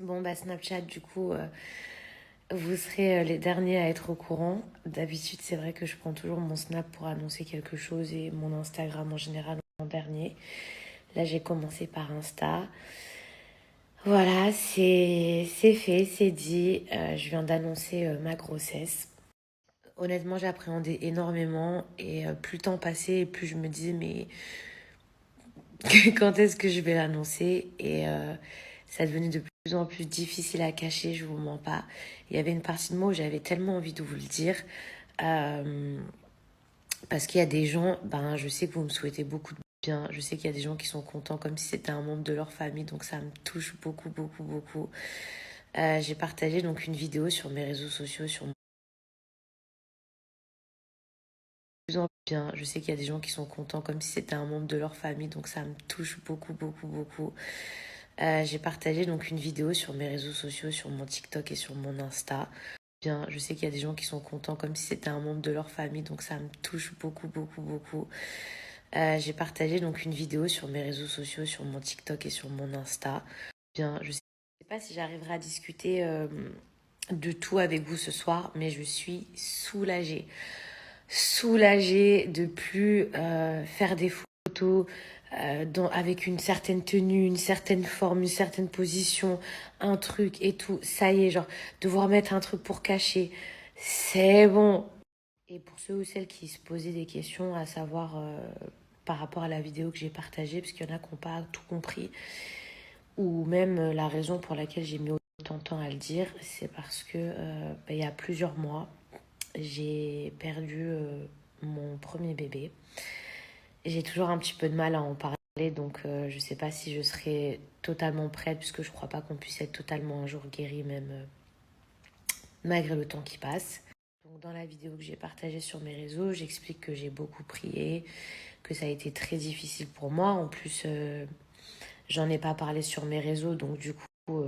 Bon, bah Snapchat, du coup, vous serez les derniers à être au courant. D'habitude, c'est vrai que je prends toujours mon Snap pour annoncer quelque chose et mon Instagram en général en dernier. Là, j'ai commencé par Insta. Voilà, c'est fait, c'est dit. Je viens d'annoncer ma grossesse. Honnêtement, j'appréhendais énormément et plus le temps passait et plus je me disais mais quand est-ce que je vais l'annoncer et ça devenait de plus en plus difficile à cacher, je vous mens pas. Il y avait une partie de moi où j'avais tellement envie de vous le dire euh, parce qu'il y a des gens, ben je sais que vous me souhaitez beaucoup de bien, je sais qu'il y a des gens qui sont contents comme si c'était un membre de leur famille, donc ça me touche beaucoup, beaucoup, beaucoup. J'ai partagé donc une vidéo sur mes réseaux sociaux sur plus en bien. Je sais qu'il y a des gens qui sont contents comme si c'était un membre de leur famille, donc ça me touche beaucoup, beaucoup, beaucoup. J'ai partagé donc une vidéo sur mes réseaux sociaux, sur mon TikTok et sur mon Insta. Bien, je sais qu'il y a des gens qui sont contents comme si c'était un membre de leur famille, donc ça me touche beaucoup, beaucoup, beaucoup. J'ai partagé donc une vidéo sur mes réseaux sociaux, sur mon TikTok et sur mon Insta. Bien, je sais pas si j'arriverai à discuter de tout avec vous ce soir, mais je suis soulagée. Soulagée de plus faire des photos avec une certaine tenue, une certaine forme, une certaine position, un truc et tout. Ça y est, genre, devoir mettre un truc pour cacher, c'est bon. Et pour ceux ou celles qui se posaient des questions, à savoir par rapport à la vidéo que j'ai partagée, parce qu'il y en a qui n'ont pas tout compris, ou même la raison pour laquelle j'ai mis autant de temps à le dire, c'est parce que il y a plusieurs mois, j'ai perdu mon premier bébé. J'ai toujours un petit peu de mal à en parler, donc je sais pas si je serai totalement prête, puisque je crois pas qu'on puisse être totalement un jour guéri, même malgré le temps qui passe. Donc dans la vidéo que j'ai partagée sur mes réseaux, j'explique que j'ai beaucoup prié, que ça a été très difficile pour moi. En plus, j'en ai pas parlé sur mes réseaux, donc du coup,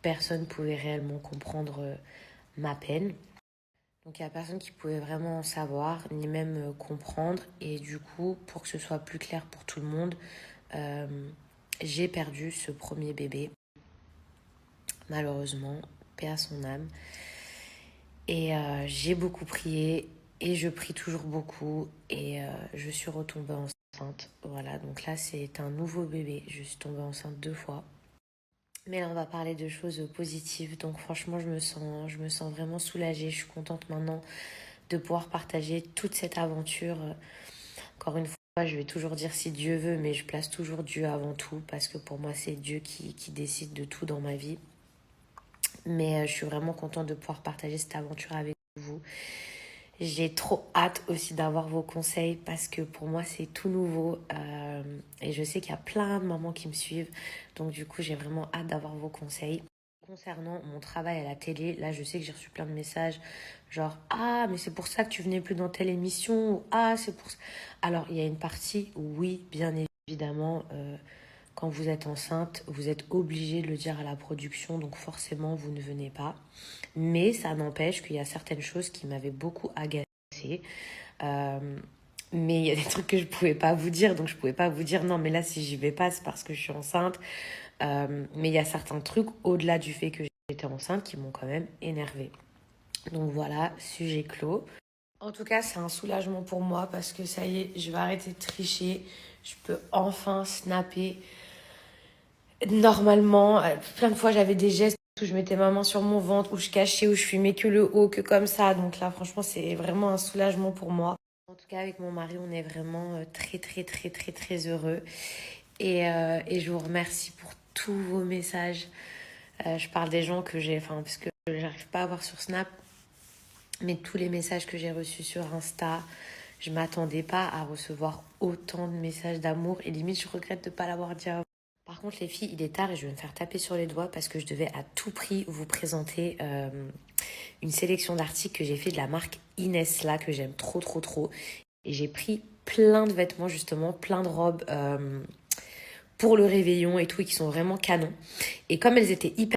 personne ne pouvait réellement comprendre ma peine. Donc il n'y a personne qui pouvait vraiment en savoir, ni même comprendre. Et du coup, pour que ce soit plus clair pour tout le monde, euh, j'ai perdu ce premier bébé, malheureusement, paix à son âme. Et j'ai beaucoup prié, et je prie toujours beaucoup, et je suis retombée enceinte. Voilà, donc là c'est un nouveau bébé, je suis tombée enceinte 2 fois. Mais là on va parler de choses positives, donc franchement je me sens vraiment soulagée, je suis contente maintenant de pouvoir partager toute cette aventure. Encore une fois, je vais toujours dire si Dieu veut, mais je place toujours Dieu avant tout parce que pour moi, c'est Dieu qui décide de tout dans ma vie. Mais je suis vraiment contente de pouvoir partager cette aventure avec vous. J'ai trop hâte aussi d'avoir vos conseils parce que pour moi, c'est tout nouveau. Et je sais qu'il y a plein de mamans qui me suivent. Donc du coup, j'ai vraiment hâte d'avoir vos conseils. Concernant mon travail à la télé, là je sais que j'ai reçu plein de messages genre ah mais c'est pour ça que tu venais plus dans telle émission ou ah c'est pour ça. Alors il y a une partie où oui bien évidemment quand vous êtes enceinte vous êtes obligé de le dire à la production donc forcément vous ne venez pas. Mais ça n'empêche qu'il y a certaines choses qui m'avaient beaucoup agacée. Euh, mais il y a des trucs que je pouvais pas vous dire donc je pouvais pas vous dire non mais là si j'y vais pas c'est parce que je suis enceinte. Mais il y a certains trucs, au-delà du fait que j'étais enceinte, qui m'ont quand même énervée. Donc voilà, sujet clos. En tout cas, c'est un soulagement pour moi parce que ça y est, je vais arrêter de tricher. Je peux enfin snapper. Normalement, plein de fois, j'avais des gestes où je mettais ma main sur mon ventre, où je cachais, où je filmais que le haut, que comme ça. Donc là, franchement, c'est vraiment un soulagement pour moi. En tout cas, avec mon mari, on est vraiment très, très, très, très, très heureux. Et je vous remercie pour tous vos messages. Je parle des gens que j'ai, enfin, parce que j'arrive pas à voir sur Snap, mais tous les messages que j'ai reçus sur Insta, je m'attendais pas à recevoir autant de messages d'amour et limite je regrette de ne pas l'avoir dit avant. Par contre les filles, il est tard et je vais me faire taper sur les doigts parce que je devais à tout prix vous présenter une sélection d'articles que j'ai fait de la marque Inès là que j'aime trop trop trop. Et j'ai pris plein de vêtements justement, plein de robes pour le réveillon et tout et qui sont vraiment canons. Et comme elles étaient hyper